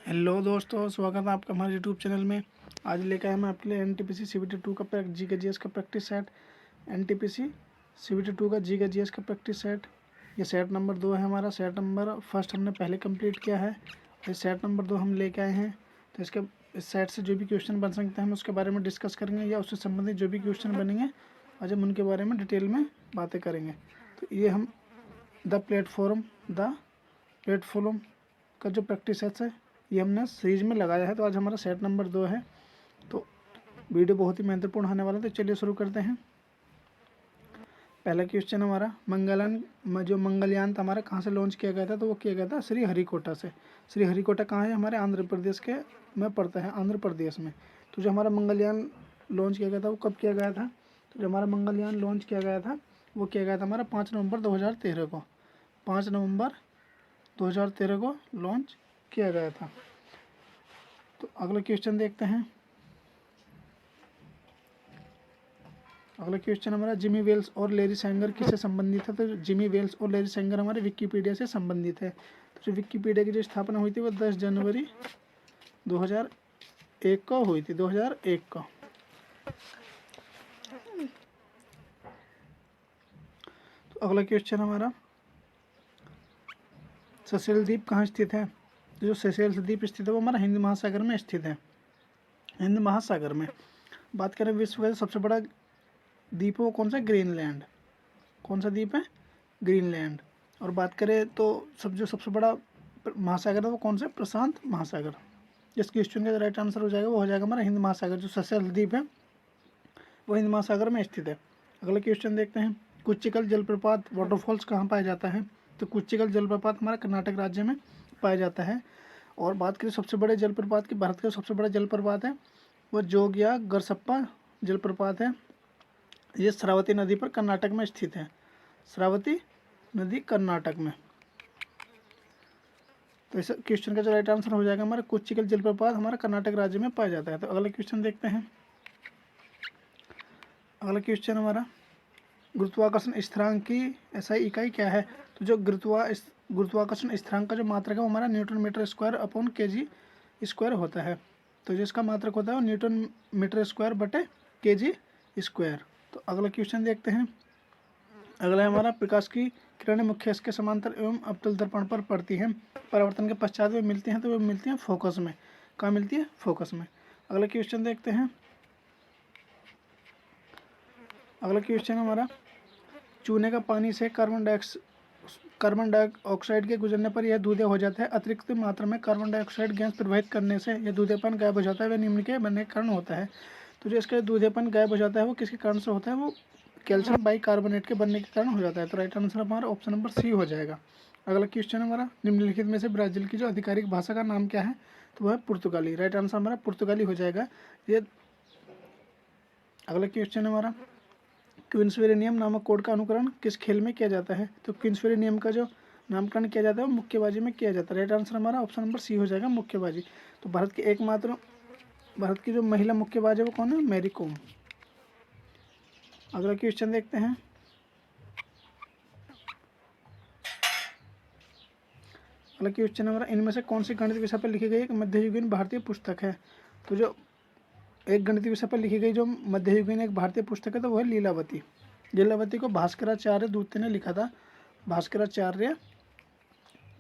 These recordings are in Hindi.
हेलो दोस्तों, स्वागत है आपका हमारे यूट्यूब चैनल में। आज लेकर आए मैं आपके लिए एनटीपीसी सीबीटी 2 का जी के जीएस का प्रैक्टिस सेट। एनटीपीसी सीबीटी 2 का जी के जीएस का प्रैक्टिस सेट, ये सेट नंबर 2 है हमारा। सेट नंबर फर्स्ट हमने पहले कंप्लीट किया है, ये सेट नंबर 2 हम लेके आए हैं। तो इस सेट से जो भी क्वेश्चन बन सकते हैं हम उसके बारे में डिस्कस करेंगे, या उससे संबंधित जो भी क्वेश्चन बनेंगे आज हम उनके बारे में डिटेल में बातें करेंगे। तो ये हम द प्लेटफॉर्म का जो प्रैक्टिस सेट है ये हमने सीरीज में लगाया है। तो आज हमारा सेट नंबर 2 है, तो वीडियो बहुत ही महत्वपूर्ण होने वाला है। तो चलिए शुरू करते हैं। पहला क्वेश्चन हमारा, मंगलयान था हमारा कहाँ से लॉन्च किया गया था? तो वो किया गया था श्रीहरिकोटा से। श्रीहरिकोटा कहाँ है? हमारे आंध्र प्रदेश के में पड़ता है, आंध्र प्रदेश में। तो जो हमारा मंगलयान लॉन्च किया गया था वो कब किया गया था? तो जो हमारा मंगलयान लॉन्च किया गया था वो किया गया था हमारा 5 नवंबर 2013 को। 5 नवंबर 2013 को लॉन्च किया गया था। तो अगला क्वेश्चन देखते हैं। अगला क्वेश्चन हमारा, जिमी वेल्स और लैरी सैंगर किससे संबंधित है? तो जिमी वेल्स और लैरी सैंगर हमारे विकिपीडिया से संबंधित है। तो जो विकिपीडिया की जो स्थापना हुई थी वो 10 जनवरी 2001 को हुई थी, 2001 को। तो अगला क्वेश्चन हमारा, सेशेल्स द्वीप कहाँ स्थित है? जो सेशेल्स द्वीप स्थित है वो हमारा हिंद महासागर में स्थित है, हिंद महासागर में। बात करें विश्व का सबसे बड़ा द्वीप है वो कौन सा? ग्रीनलैंड। कौन सा द्वीप है? ग्रीनलैंड। और बात करें तो सबसे बड़ा महासागर है वो कौन सा? प्रशांत महासागर। इस क्वेश्चन का राइट आंसर हो जाएगा वो हो जाएगा हमारा हिंद महासागर। जो सेशेल्स द्वीप है वो हिंद महासागर में स्थित है। अगला क्वेश्चन देखते हैं, कुच्चिकल जलप्रपात वाटरफॉल्स कहाँ पाया जाता है? तो कुच्चिकल जलप्रपात हमारा कर्नाटक राज्य में पाया जाता है। और बात करें सबसे बड़े जलप्रपात की, भारत का सबसे बड़ा जलप्रपात है वो जोगिया गरसप्पा जलप्रपात है। ये श्रावती नदी पर कर्नाटक में स्थित है, श्रावती नदी कर्नाटक में। तो इस क्वेश्चन का जो राइट आंसर हो जाएगा हमारा कुच्चिकल जलप्रपात हमारा कर्नाटक राज्य में पाया जाता है। तो अगला क्वेश्चन देखते हैं। अगला क्वेश्चन हमारा, गुरुत्वाकर्षण स्थिरांक की एसआई इकाई क्या है? तो जो गुरुत्वाकर्षण स्थिरांक का जो मात्रक है वो हमारा newton metre square upon kg square होता है। तो जो इसका मात्रक होता है वो न्यूटन मीटर स्क्वायर बटे केजी स्क्वायर। तो अगला क्वेश्चन देखते हैं। अगला है हमारा, प्रकाश की किरणें मुख्य अक्ष के समांतर एवं अवतल दर्पण पर पड़ती हैं, परावर्तन के पश्चात वे मिलती हैं, तो वे मिलती हैं फोकस में। कहाँ मिलती है? फोकस में। अगला क्वेश्चन देखते हैं। अगला क्वेश्चन हमारा, चूने का पानी से कार्बन डाइऑक्साइड के गुजरने पर यह दूधिया हो जाता है। अतिरिक्त मात्रा में कार्बन डाइऑक्साइड गैस प्रवाहित करने से यह दूधियापन गायब हो जाता है, वह निम्न के बनने के कारण होता है। तो जो इसका दूधियापन गायब हो जाता है वो किसके कारण से होता है? वो कैल्शियम बाइकार्बोनेट के बनने के कारण हो जाता है। तो राइट आंसर हमारा ऑप्शन नंबर सी हो जाएगा। अगला क्वेश्चन हमारा, निम्नलिखित में से ब्राज़ील की जो आधिकारिक भाषा का नाम क्या है? तो वह है पुर्तगाली। राइट आंसर हमारा पुर्तगाली हो जाएगा ये। अगला क्वेश्चन हमारा, क्वींसबेरी नियम नामक कोड का अनुकरण किस खेल में किया जाता है? तो क्वींसबेरी नियम का जो नामकरण किया जाता है वो मुक्केबाजी में किया जाता है। राइट आंसर हमारा ऑप्शन नंबर सी हो जाएगा, मुक्केबाजी। तो भारत की जो महिला मुक्केबाज है वो कौन है? Mary com. अगला क्वेश्चन देखते हैं। अगला क्वेश्चन हमारा, इनमें से कौन सी गणित विषय पर लिखी गई एक मध्ययुगीन भारतीय पुस्तक है? तो जो एक गणित विषय पर लिखी गई जो मध्ययुगीन एक भारतीय पुस्तक है तो वो है लीलावती। लीलावती को भास्कराचार्य द्वितीय ने लिखा था, भास्कराचार्य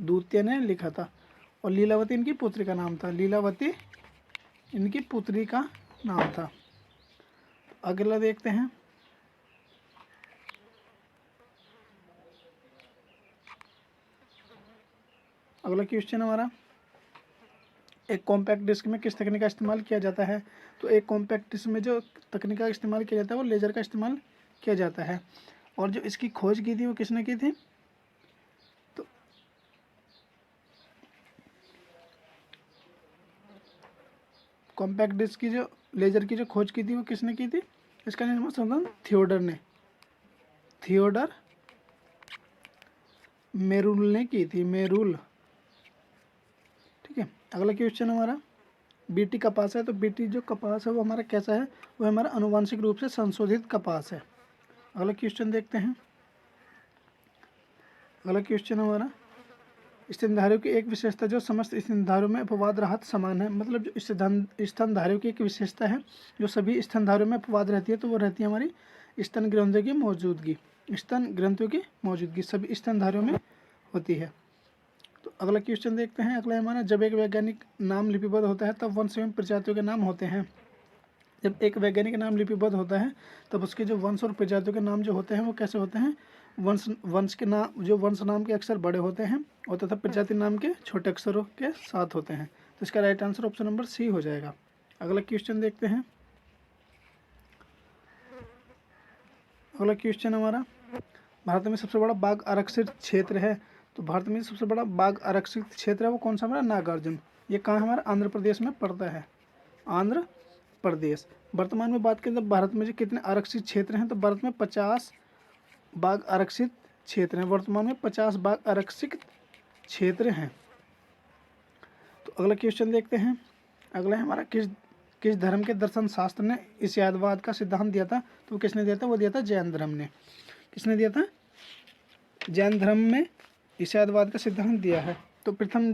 द्वितीय ने लिखा था। और लीलावती इनकी पुत्री का नाम था, लीलावती इनकी पुत्री का नाम था। अगला देखते हैं। अगला क्वेश्चन हमारा, एक कॉम्पैक्ट डिस्क में किस तकनीक का इस्तेमाल किया जाता है? तो एक कॉम्पैक्ट डिस्क में जो तकनीक का इस्तेमाल किया जाता है वो लेज़र का इस्तेमाल किया जाता है। और जो इसकी खोज की थी वो किसने की थी? तो कॉम्पैक्ट डिस्क की जो लेज़र की जो खोज की थी वो किसने की थी? इसका निर्माण सर्वप्रथम थियोडर मेरुल ने की थी, मेरुल। ठीक है। अगला क्वेश्चन हमारा, बीटी कपास है तो बीटी जो कपास है वो हमारा कैसा है? वो हमारा आनुवांशिक रूप से संशोधित कपास है। अगला क्वेश्चन देखते हैं। अगला क्वेश्चन हमारा, स्तनधारियों की एक विशेषता जो समस्त स्तनधारियों में अपवाद राहत समान है, मतलब जो स्तनधारियों की एक विशेषता है जो सभी स्तनधारियों में अपवाद रहती है, तो वो रहती है हमारी स्तन ग्रंथियों की मौजूदगी। स्तन ग्रंथियों की मौजूदगी सभी स्तनधारियों में होती है। तो अगला क्वेश्चन देखते हैं। अगला हमारा, जब एक वैज्ञानिक नाम लिपिबद्ध होता है तब वंश एवं प्रजातियों के नाम होते हैं। जब एक वैज्ञानिक नाम लिपिबद्ध होता है तब उसके जो वंश और प्रजातियों के नाम जो होते हैं वो कैसे होते हैं? वंश के नाम, जो वंश नाम के अक्षर बड़े होते हैं और तथा प्रजाति नाम के छोटे अक्षरों के साथ होते हैं। तो इसका right answer option number C हो जाएगा। अगला क्वेश्चन देखते हैं। अगला क्वेश्चन हमारा, भारत में सबसे बड़ा बाघ आरक्षित क्षेत्र है। तो भारत में सबसे बड़ा बाघ आरक्षित क्षेत्र है वो कौन सा? हमारा नागार्जुन। ये कहाँ हमारा? आंध्र प्रदेश में पड़ता है, आंध्र प्रदेश। वर्तमान में बात करें तो भारत में जो कितने आरक्षित क्षेत्र हैं, तो भारत में 50 बाघ आरक्षित क्षेत्र हैं। वर्तमान में 50 बाघ आरक्षित क्षेत्र हैं। तो अगला क्वेश्चन देखते हैं। अगला है हमारा, किस धर्म के दर्शन शास्त्र ने ईसाईवाद का सिद्धांत दिया था? तो वो किसने दिया था? वो दिया था जैन धर्म ने। किसने दिया था? जैन धर्म में ईसाईवाद का सिद्धांत दिया है। तो प्रथम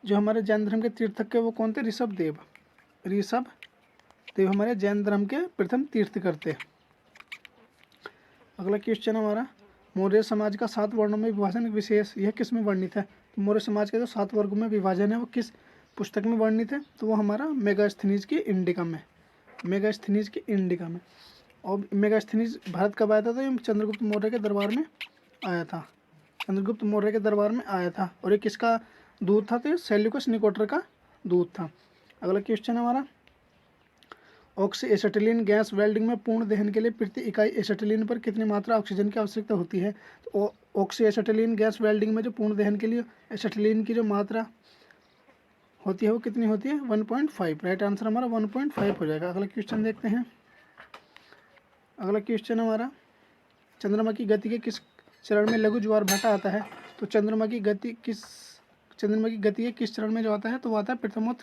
जो हमारे जैन धर्म के तीर्थक के वो कौन थे? ऋषभ देव हमारे जैन धर्म के प्रथम तीर्थकर थे। अगला क्वेश्चन हमारा, मौर्य समाज का 7 वर्णों में विभाजन विशेष यह किस में वर्णित है? तो मौर्य समाज का जो 7 वर्गों में विभाजन है वो किस पुस्तक में वर्णित है? तो वो हमारा मेगास्थनीज की इंडिका में, और मेगास्थनीज भारत कब आया था? तो ये चंद्रगुप्त मौर्य के दरबार में आया था। और ये किसका दूत था? तो ये सेल्यूकस निकोटर का दूत था। अगला क्वेश्चन हमारा, ऑक्सी एसिटिलीन गैस वेल्डिंग में पूर्ण दहन के लिए प्रति इकाई एसिटिलीन पर कितनी मात्रा ऑक्सीजन की आवश्यकता होती है? तो ऑक्सी एसिटिलीन गैस वेल्डिंग में जो पूर्ण दहन के लिए एसिटिलीन की जो मात्रा होती है वो कितनी होती है? 1.5। राइट आंसर हमारा 1.5 हो जाएगा। अगला क्वेश्चन देखते हैं। अगला क्वेश्चन हमारा, चंद्रमा की गति के किस चरण में लघु ज्वार भाटा आता है? तो चंद्रमा की गति के किस चरण में जो आता है? तो वो आता है प्रथम और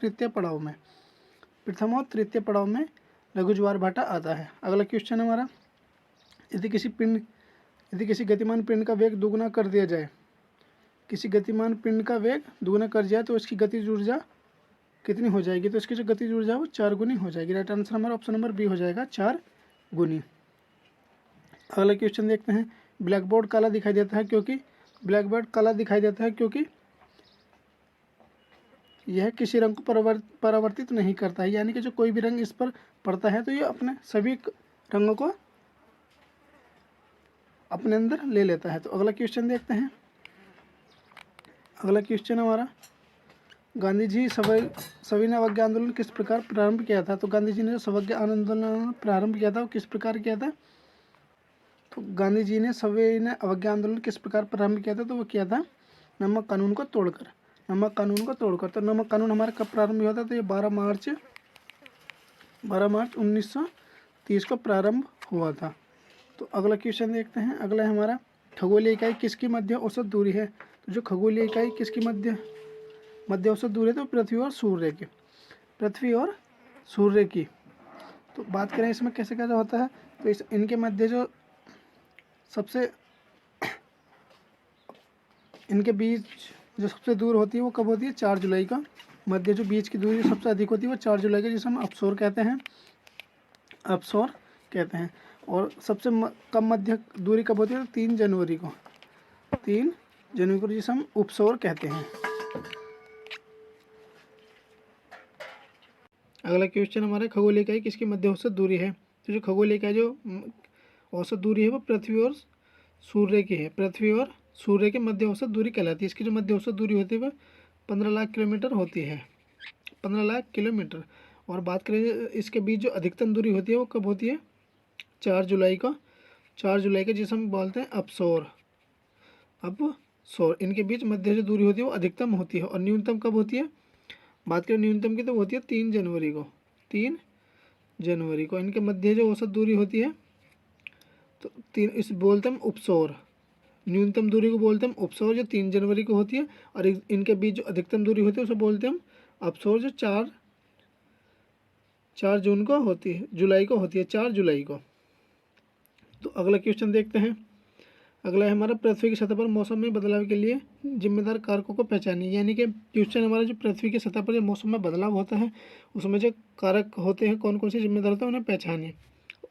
तृतीय पड़ाव में लघु ज्वार भाटा आता है। अगला क्वेश्चन हमारा, यदि किसी गतिमान पिंड का वेग दुगुना कर दिया जाए, तो इसकी गतिज ऊर्जा कितनी हो जाएगी? तो इसकी जो गतिज ऊर्जा है वो 4 गुनी हो जाएगी। राइट आंसर हमारा ऑप्शन नंबर बी हो जाएगा, 4 गुनी। अगला क्वेश्चन देखते हैं। ब्लैक बोर्ड काला दिखाई देता है क्योंकि यह किसी रंग को परावर्तित नहीं करता है, यानी कि जो कोई भी रंग इस पर पड़ता है तो ये अपने सभी रंगों को अपने अंदर ले लेता है। तो अगला क्वेश्चन देखते हैं। अगला क्वेश्चन हमारा, गांधी जी सविनय अवज्ञा आंदोलन किस प्रकार प्रारंभ किया था? तो गांधी जी ने जो सविनय आंदोलन प्रारंभ किया था वो किस प्रकार किया था? तो गांधी जी ने सविनय अवज्ञा आंदोलन किस प्रकार प्रारंभ किया था? तो वो किया था नमक कानून को तोड़कर। तो नमक कानून हमारा कब प्रारंभ हुआ था? तो ये 12 मार्च 1930 को प्रारंभ हुआ था। तो अगला क्वेश्चन देखते हैं। अगला है हमारा, खगोलीय इकाई किसकी मध्य औसत दूरी है? तो जो खगोलीय इकाई किसकी मध्य औसत दूरी है? तो पृथ्वी और सूर्य की। तो बात करें इसमें कैसे कैसे होता है, तो इनके मध्य जो इनके बीच जो सबसे दूर होती है वो कब होती है? 4 जुलाई का। मध्य जो बीच की दूरी सबसे अधिक होती है वो 4 जुलाई का, जिसे हम अपसोर कहते हैं। और सबसे कम मध्य दूरी कब होती है? तो 3 जनवरी को, जिसे हम उपसौर कहते हैं। अगला क्वेश्चन हमारा, खगोलीय इकाई किसकी मध्य औसत दूरी है? तो जो खगोलीय इकाई जो औसत दूरी है वो पृथ्वी और सूर्य की है। पृथ्वी और सूर्य के मध्य औसत दूरी कहलाती है। इसकी जो मध्य औसत दूरी होती है वह 15 लाख किलोमीटर होती है, 15 लाख किलोमीटर। और बात करें इसके बीच जो अधिकतम दूरी होती है वो कब होती है? 4 जुलाई का, जिसे हम बोलते हैं अपसौर। इनके बीच मध्य जो दूरी होती है वो अधिकतम होती है। और न्यूनतम कब होती है? बात करें न्यूनतम की तो होती है 3 जनवरी को। इनके मध्य जो औसत दूरी होती है तो बोलते हम उपसौर। न्यूनतम दूरी को बोलते हम उपसौर, जो 3 जनवरी को होती है। और इनके बीच जो अधिकतम दूरी होती है उसे बोलते हम अपसौर, जो 4 जून को होती है, 4 जुलाई को। तो अगला क्वेश्चन देखते हैं। अगला है हमारा पृथ्वी की सतह पर मौसम में बदलाव के लिए जिम्मेदार कारकों को पहचानिए। यानी कि क्वेश्चन हमारा जो पृथ्वी की सतह पर जो मौसम में बदलाव होता है उसमें जो कारक होते हैं कौन कौन से जिम्मेदार होते हैं उन्हें पहचानिए।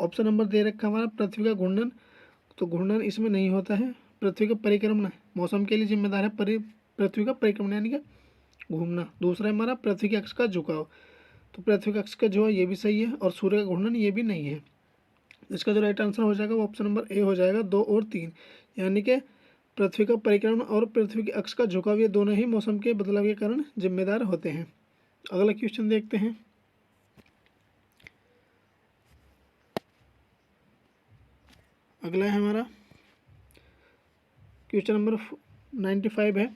ऑप्शन नंबर दे रखा है हमारा पृथ्वी का घूर्णन, तो घूर्णन इसमें नहीं होता है। पृथ्वी का परिक्रमण मौसम के लिए जिम्मेदार है, पृथ्वी का परिक्रमण यानी कि घूमना। दूसरा है हमारा पृथ्वी के अक्ष का झुकाव, तो पृथ्वी का अक्ष का झुकाव ये भी सही है, और सूर्य का घूर्णन ये भी नहीं है। इसका जो राइट आंसर हो जाएगा वो ऑप्शन नंबर ए हो जाएगा, 2 और 3। यानी कि पृथ्वी का परिक्रमण और पृथ्वी के अक्ष का झुकाव ये दोनों ही मौसम के बदलाव के कारण जिम्मेदार होते हैं। अगला क्वेश्चन देखते हैं। अगला है हमारा क्वेश्चन नंबर 95 है,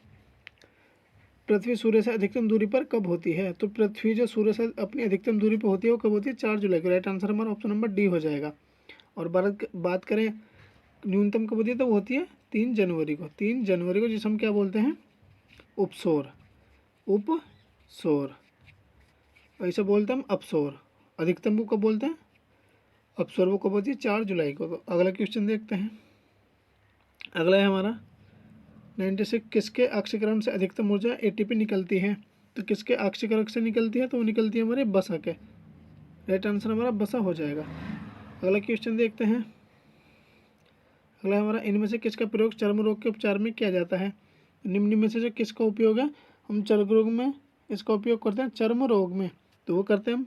पृथ्वी सूर्य से अधिकतम दूरी पर कब होती है। तो पृथ्वी जो सूर्य से अपनी अधिकतम दूरी पर होती है वो कब होती है, 4 जुलाई को। राइट आंसर हमारा ऑप्शन नंबर डी हो जाएगा। और बात करें न्यूनतम कब होती है तो वो होती है 3 जनवरी को। 3 जनवरी को जिसे हम क्या बोलते हैं, उपसौर। उपसौर ऐसे बोलते हैं हम, अपसौर। अधिकतम को कब बोलते हैं, अपसौर। वो कब होती है, 4 जुलाई को। तो अगला क्वेश्चन देखते हैं। अगला है हमारा 96, किसके अक्षीकरण से अधिकतम ऊर्जा एटीपी निकलती है। तो किसके अक्षीकरण से निकलती है, तो वो निकलती है हमारे बसा के। राइट आंसर हमारा बसा हो जाएगा। अगला क्वेश्चन देखते हैं। अगला हमारा इनमें से किसका प्रयोग चर्म रोग के उपचार में किया जाता है। निम्न में से जो किसका उपयोग है, हम चर्म रोग में इसका उपयोग करते हैं, चर्म रोग में तो वो करते हैं हम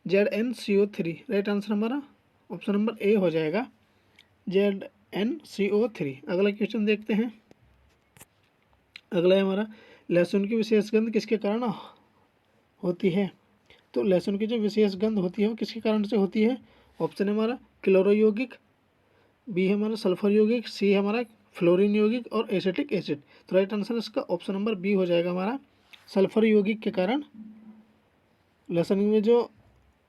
ZnCO3। राइट आंसर हमारा ऑप्शन नंबर ए हो जाएगा, ZnCO3। अगला क्वेश्चन देखते हैं। अगला है हमारा लहसुन की विशेष गंध किसके कारण होती है। तो लहसुन की जो विशेष गंध होती है वो किसके कारण से होती है। ऑप्शन है हमारा क्लोरो यौगिक, बी है हमारा सल्फर यौगिक, सी है हमारा फ्लोरीन यौगिक और एसिटिक एसिड। तो राइट आंसर इसका ऑप्शन नंबर बी हो जाएगा हमारा, सल्फर यौगिक के कारण लहसुन में जो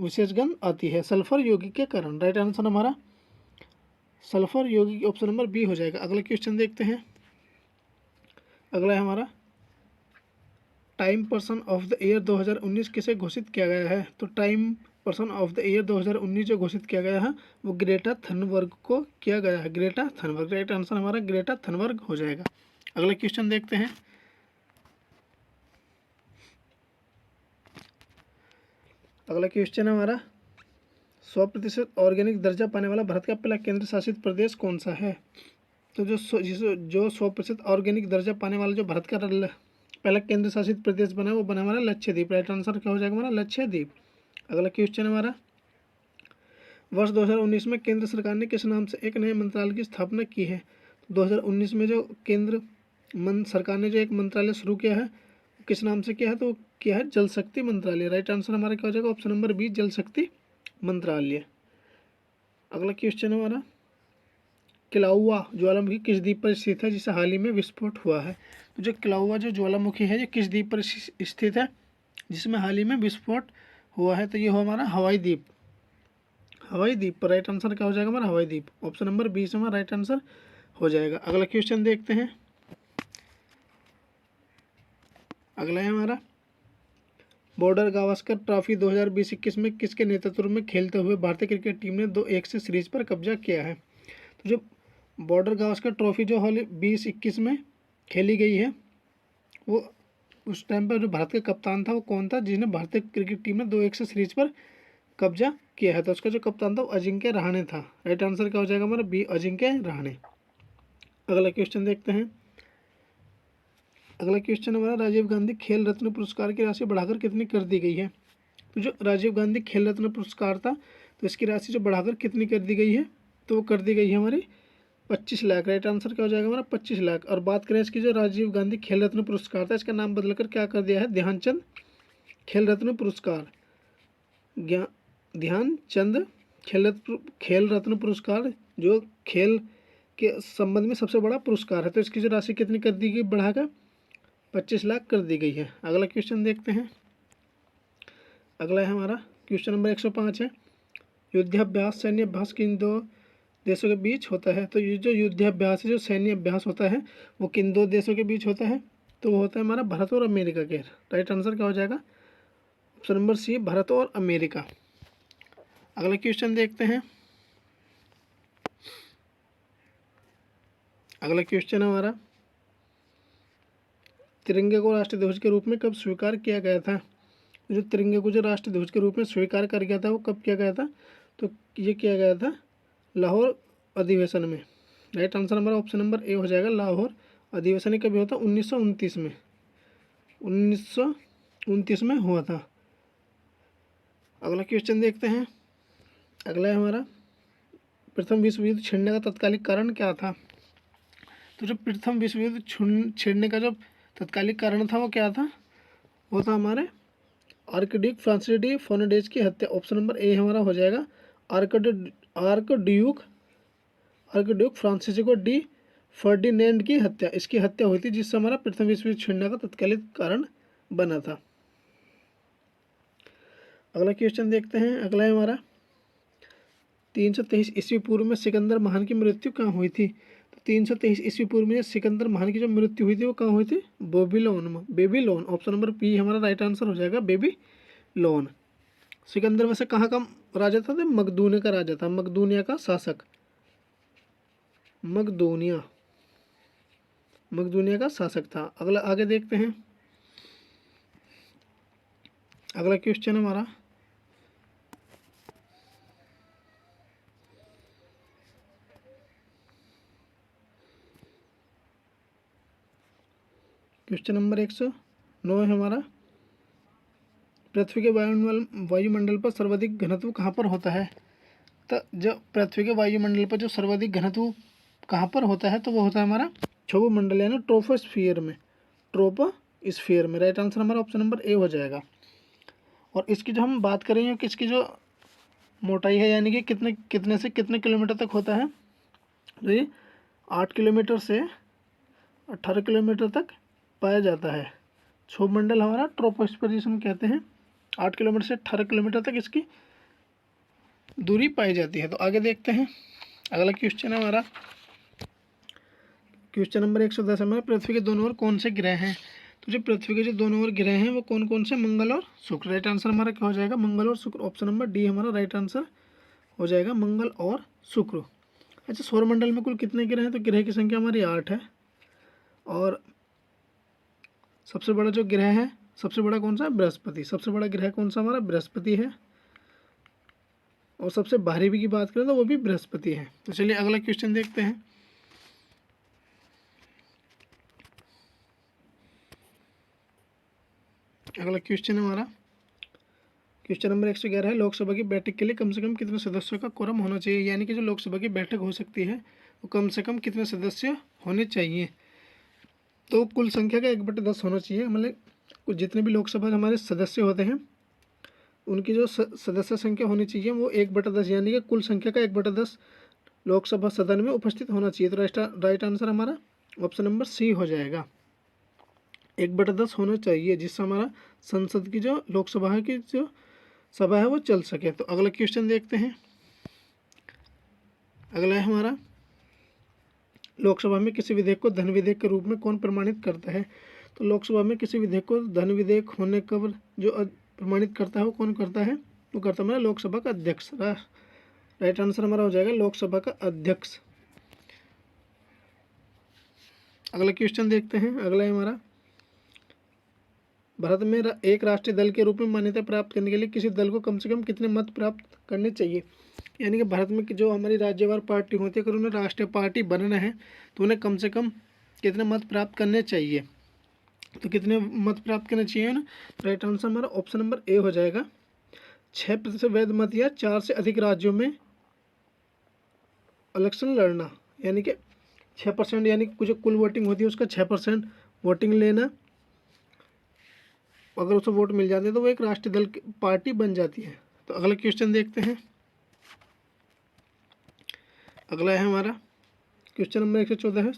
विशेष गंध आती है, सल्फर यौगिक के कारण। राइट आंसर हमारा सल्फर यौगिक ऑप्शन नंबर बी हो जाएगा। अगला क्वेश्चन देखते हैं। अगला है हमारा time person of the year 2019 किसे घोषित किया गया है। तो time person of the year 2019 जो घोषित किया गया है वो ग्रेटा थनबर्ग को किया गया है, ग्रेटा थनबर्ग। राइट आंसर हमारा ग्रेटा थनबर्ग हो जाएगा। अगला क्वेश्चन देखते हैं। अगला क्वेश्चन है हमारा 100% ऑर्गेनिक दर्जा पाने वाला भारत का पहला केंद्र शासित प्रदेश कौन सा है। तो जो 100% ऑर्गेनिक दर्जा पाने वाला जो भारत का पहला केंद्र शासित प्रदेश बना वो बना हमारा लक्षद्वीप। राइट आंसर क्या हो जाएगा हमारा, लक्षद्वीप। अगला क्वेश्चन हमारा वर्ष 2019 में केंद्र सरकार ने किस नाम से एक नए मंत्रालय की स्थापना की है। 2019 में जो केंद्र सरकार ने जो एक मंत्रालय शुरू किया है किस नाम से किया है, तो किया है जल शक्ति मंत्रालय। राइट आंसर हमारा क्या हो जाएगा, ऑप्शन नंबर बी, जल शक्ति मंत्रालय। अगला क्वेश्चन हमारा किलाउआ ज्वालामुखी किस द्वीप पर स्थित है जिसे हाल ही में विस्फोट हुआ है। तो जो किलाउआ जो ज्वालामुखी है ये किस द्वीप पर स्थित है जिसमें हाल ही में विस्फोट हुआ है। तो ये हो हमारा हवाई द्वीप, हवाई द्वीप पर। राइट आंसर क्या हो जाएगा हमारा, हवाई द्वीप। ऑप्शन नंबर 20 हमारा राइट आंसर हो जाएगा। अगला क्वेश्चन देखते हैं। अगला है हमारा बॉर्डर गावस्कर ट्रॉफी 2020-21 में किसके नेतृत्व में खेलते हुए भारतीय क्रिकेट टीम ने 2-1 से सीरीज पर कब्जा किया है। तो जो बॉर्डर गावस्कर ट्रॉफी जो हाल 2021 में खेली गई है वो उस टाइम पर जो भारत का कप्तान था वो कौन था जिसने भारतीय क्रिकेट टीम ने 2-1 से सीरीज पर कब्जा किया है। तो उसका जो कप्तान था वो अजिंक्य रहाणे था। राइट आंसर क्या हो जाएगा हमारा, बी, अजिंक्य रहाणे। अगला क्वेश्चन देखते हैं। अगला क्वेश्चन हमारा राजीव गांधी खेल रत्न पुरस्कार की राशि बढ़ाकर कितनी कर दी गई है। तो जो राजीव गांधी खेल रत्न पुरस्कार था तो इसकी राशि जो बढ़ाकर कितनी कर दी गई है, तो वो कर दी गई है हमारी 25 लाख। राइट आंसर क्या हो जाएगा हमारा 25 लाख। और बात करें इसकी जो राजीव गांधी खेल रत्न पुरस्कार था इसका नाम बदलकर क्या कर दिया है, ध्यानचंद खेल रत्न पुरस्कार। ध्यानचंद खेल रत्न पुरस्कार जो खेल के संबंध में सबसे बड़ा पुरस्कार है। तो इसकी जो राशि कितनी कर दी गई, बढ़ाकर 25 लाख कर दी गई है। अगला क्वेश्चन देखते हैं। अगला है हमारा क्वेश्चन नंबर 105 है, युद्धाभ्यास सैन्य अभ्यास किन दो देशों के बीच होता है। तो ये जो युद्धाभ्यास है, जो सैन्य अभ्यास होता है वो किन दो देशों के बीच होता है, तो वो होता है हमारा भारत और अमेरिका के। राइट आंसर क्या हो जाएगा, ऑप्शन नंबर सी, भारत और अमेरिका। अगला क्वेश्चन देखते हैं। अगला क्वेश्चन है हमारा, तिरंगे को राष्ट्रीय ध्वज के रूप में कब स्वीकार किया गया था? जो तिरंगे को जो राष्ट्रीय ध्वज के रूप में स्वीकार कर गया था वो कब किया गया था? तो ये किया गया था लाहौर अधिवेशन में। राइट आंसर हमारा ऑप्शन नंबर ए हो जाएगा, लाहौर अधिवेशन। कभी हुआ था? 1929 में, 1929 में हुआ था। अगला क्वेश्चन देखते हैं। अगला है हमारा, प्रथम विश्व युद्ध छिड़ने का तत्कालिक कारण क्या था? तो जो प्रथम विश्व युद्ध छिड़ने का जो तत्कालिक कारण था वो क्या था? वो था हमारे आर्कड्यूक फ्रांसिस डी फोर्नांडीज की हत्या। ऑप्शन नंबर ए हमारा हो जाएगा, आर्कड्यूक फ्रांसिस्को डी फर्डिनेंड की हत्या। इसकी हत्या हुई थी जिससे हमारा प्रथम विश्व युद्ध छिड़ने का तत्कालिक कारण बना था। अगला क्वेश्चन देखते हैं। अगला है हमारा, 323 ईस्वी पूर्व में सिकंदर महान की मृत्यु कहाँ हुई थी? तो 323 ईस्वी पूर्व में सिकंदर महान की जो मृत्यु हुई थी वो कहाँ हुई थी? बेबीलोन। ऑप्शन नंबर बी हमारा राइट आंसर हो जाएगा, बेबीलोन। सिकंदर वैसे कहाँ का राजा था? तो मकदूनिया का राजा था, मकदूनिया का शासक, मकदूनिया का शासक था। अगला आगे देखते हैं। अगला क्वेश्चन हमारा, क्वेश्चन नंबर 109 है हमारा, पृथ्वी के वायुमंडल पर सर्वाधिक घनत्व कहाँ पर होता है? तो जो पृथ्वी के वायुमंडल पर जो सर्वाधिक घनत्व कहाँ पर होता है? तो वो होता है हमारा क्षोभ मंडल यानी ट्रोपोस्फियर में, ट्रोपोस्फियर में। राइट आंसर हमारा ऑप्शन नंबर ए हो जाएगा। और इसकी जो हम बात करेंगे कि इसकी जो मोटाई है यानी कि कितने से कितने किलोमीटर तक होता है? तो ये 8 किलोमीटर से 18 किलोमीटर तक पाया जाता है। क्षोभ मंडल हमारा ट्रोपोस्फियर जिसे हम कहते हैं, 8 किलोमीटर से 18 किलोमीटर तक इसकी दूरी पाई जाती है। तो आगे देखते हैं। अगला क्वेश्चन है हमारा, क्वेश्चन नंबर 110 हमारा, पृथ्वी के दोनों ओर कौन से ग्रह हैं? तो जो पृथ्वी के जो दोनों ओर ग्रह हैं वो कौन कौन से? मंगल और शुक्र। राइट आंसर हमारा क्या हो जाएगा? मंगल और शुक्र। ऑप्शन नंबर डी हमारा राइट आंसर हो जाएगा, मंगल और शुक्र। अच्छा, सौरमंडल में कुल कितने ग्रह हैं? तो ग्रह की संख्या हमारी 8 है। और सबसे बड़ा जो ग्रह है, सबसे बड़ा कौन सा है? बृहस्पति। सबसे बड़ा ग्रह कौन सा? हमारा बृहस्पति है। और सबसे भारी भी की बात करें तो वो भी बृहस्पति है। तो चलिए अगला क्वेश्चन देखते हैं। अगला क्वेश्चन हमारा, क्वेश्चन नंबर 111 है, लोकसभा की बैठक के लिए कम से कम कितने सदस्यों का कोरम होना चाहिए? यानी कि जो लोकसभा की बैठक हो सकती है वो कम से कम कितने सदस्य होने चाहिए? तो कुल संख्या का 1/10 होना चाहिए। मतलब जितने भी लोकसभा हमारे सदस्य होते हैं उनकी जो सदस्य संख्या होनी चाहिए वो 1/10 यानी कि कुल संख्या का 1/10 लोकसभा सदन में उपस्थित होना चाहिए। तो राइट आंसर हमारा ऑप्शन नंबर सी हो जाएगा, 1/10 होना चाहिए, जिससे हमारा संसद की जो लोकसभा की जो सभा है वो चल सके। तो अगला क्वेश्चन देखते हैं। अगला है हमारा, लोकसभा में किसी विधेयक को धन विधेयक के रूप में कौन प्रमाणित करता है? तो लोकसभा में किसी विधेयक को धन विधेयक होने का जो प्रमाणित करता है वो कौन करता है? वो करता है हमारा लोकसभा का अध्यक्ष। राइट आंसर हमारा हो जाएगा लोकसभा का अध्यक्ष। अगला क्वेश्चन देखते हैं। अगला है हमारा, भारत में एक राष्ट्रीय दल के रूप में मान्यता प्राप्त करने के लिए किसी दल को कम से कम कितने मत प्राप्त करने चाहिए? यानी कि भारत में जो हमारी राज्यवार पार्टी होती है, अगर उन्हें राष्ट्रीय पार्टी बनना है तो उन्हें कम से कम कितने मत प्राप्त करने चाहिए? तो कितने मत प्राप्त करने चाहिए ना? राइट आंसर हमारा ऑप्शन नंबर ए हो जाएगा, 6% वैध मत या 4 से अधिक राज्यों में इलेक्शन लड़ना। यानी कि 6%, यानी कि जो कुल वोटिंग होती है उसका 6% वोटिंग लेना। अगर उसे वोट मिल जाते हैं तो वो एक राष्ट्रीय दल की पार्टी बन जाती है। तो अगला क्वेश्चन देखते हैं। अगला है हमारा, क्वेश्चन नंबर 114 है,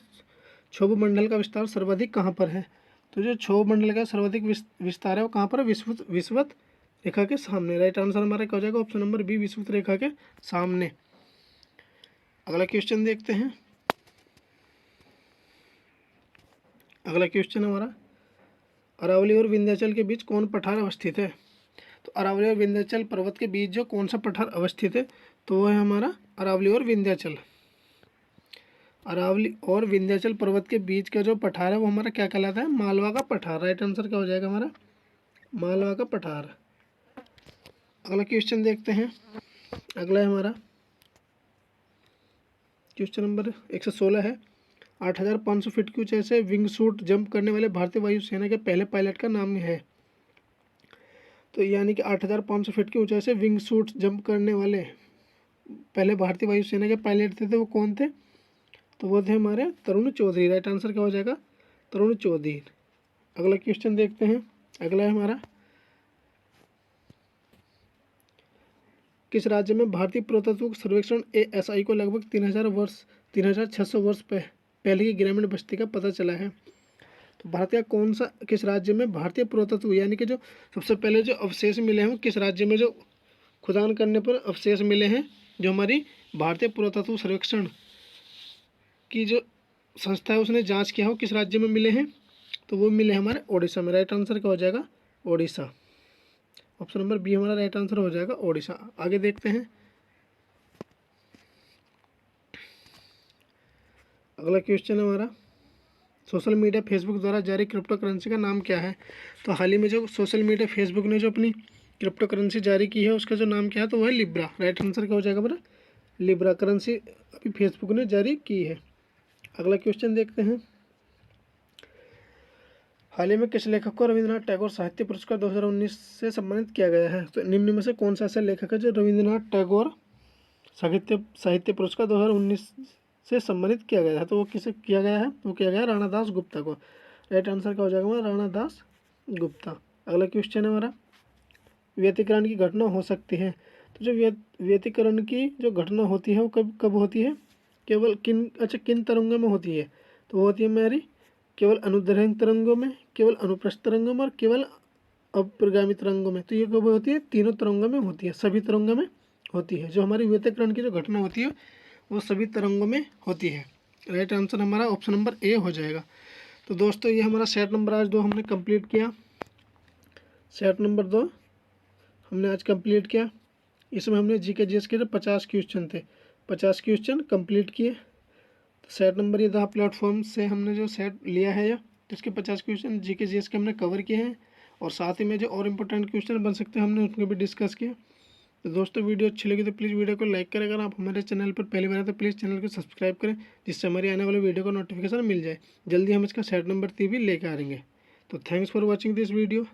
क्षोभ मंडल का विस्तार सर्वाधिक कहाँ पर है? तो जो क्षोभ मंडल का सर्वाधिक विस्तार है वो कहाँ पर है? विषुवत रेखा के सामने। राइट आंसर हमारा क्या हो जाएगा? ऑप्शन नंबर बी, विषुवत रेखा के सामने। अगला क्वेश्चन देखते हैं। अगला क्वेश्चन हमारा, अरावली और विंध्याचल के बीच कौन पठार अवस्थित है? तो अरावली और विंध्याचल पर्वत के बीच जो कौन सा पठार अवस्थित है? तो वो है हमारा अरावली और विंध्याचल। अरावली और विंध्याचल पर्वत के बीच का जो पठार है वो हमारा क्या कहलाता है? मालवा का पठार। राइट आंसर क्या हो जाएगा हमारा? मालवा का पठार। अगला क्वेश्चन देखते हैं। अगला है हमारा क्वेश्चन नंबर 116 है। 8,500 फीट की ऊंचाई से विंग सूट जंप करने वाले भारतीय वायुसेना के पहले पायलट का नाम है। तो यानी कि 8,500 फीट की ऊंचाई से विंग सूट जंप करने वाले पहले भारतीय वायुसेना के पायलट थे वो कौन थे? तो वो थे हमारे तरुण चौधरी। राइट आंसर क्या हो जाएगा? तरुण चौधरी। अगला क्वेश्चन देखते हैं। अगला है हमारा, किस राज्य में भारतीय पुरातत्व सर्वेक्षण ASI को लगभग 3,600 वर्ष पहले की ग्रामीण बस्ती का पता चला है? तो भारत का कौन सा किस राज्य में भारतीय पुरातत्व यानी कि जो सबसे पहले जो अवशेष मिले हैं वो किस राज्य में जो खुदान करने पर अवशेष मिले हैं, जो हमारी भारतीय पुरातत्व सर्वेक्षण की जो संस्था है उसने जांच किया हो, किस राज्य में मिले हैं? तो वो मिले हमारे ओडिशा में। राइट आंसर क्या हो जाएगा? ओडिशा। ऑप्शन नंबर बी हमारा राइट आंसर हो जाएगा, ओडिशा। आगे देखते हैं। अगला क्वेश्चन है हमारा, सोशल मीडिया फेसबुक द्वारा जारी क्रिप्टो करेंसी का नाम क्या है? तो हाल ही में जो सोशल मीडिया फेसबुक ने जो अपनी क्रिप्टो करेंसी जारी की है उसका जो नाम क्या है? तो वह है लिब्रा। राइट आंसर क्या हो जाएगा हमारा? लिब्रा करेंसी अभी फेसबुक ने जारी की है। अगला क्वेश्चन देखते हैं। हाल ही में किस लेखक को रविंद्रनाथ टैगोर साहित्य पुरस्कार 2019 से सम्मानित किया गया है? तो निम्न में से कौन सा ऐसा लेखक है जो रविंद्रनाथ टैगोर साहित्य पुरस्कार 2019 से सम्मानित किया गया है? तो वो किसे किया गया है? वो किया गया राणा दास गुप्ता को। राइट आंसर क्या हो जाएगा हमारा? राणा दास गुप्ता। अगला क्वेश्चन है हमारा, व्यतिकरण की घटना हो सकती है। तो जो व्यतिकरण की जो घटना होती है वो कब कब होती है? केवल किन तरंगों में होती है? तो वो होती है हमारी केवल अनुदैर्ध्य तरंगों में, केवल अनुप्रस्थ तरंगों में और केवल अपरिगामी तरंगों में। तो ये कब होती है? तीनों तरंगों में होती है, सभी तरंगों में होती है। जो हमारी व्यतिकरण की जो घटना होती है वो सभी तरंगों में होती है। राइट आंसर हमारा ऑप्शन नंबर ए हो जाएगा। तो दोस्तों ये हमारा सेट नंबर आज 2 हमने कंप्लीट किया। सेट नंबर 2 हमने आज कंप्लीट किया। इसमें हमने जीके जीएस के 50 क्वेश्चन थे, 50 क्वेश्चन कंप्लीट किए। तो सेट नंबर ये 10 प्लेटफॉर्म से हमने जो सेट लिया है या जिसके 50 क्वेश्चन जीके जीएस के हमने कवर किए हैं, और साथ ही में जो और इम्पोर्टेंट क्वेश्चन बन सकते हैं हमने उनको भी डिस्कस किया। तो दोस्तों वीडियो अच्छी लगी तो प्लीज़ वीडियो को लाइक करें। अगर आप हमारे चैनल पर पहली बार हैं तो प्लीज़ चैनल को सब्सक्राइब करें, जिससे हमारी आने वाले वीडियो का नोटिफिकेशन मिल जाए। जल्दी हम इसका सेट नंबर 3 भी लेकर आएंगे। तो thanks for watching this video.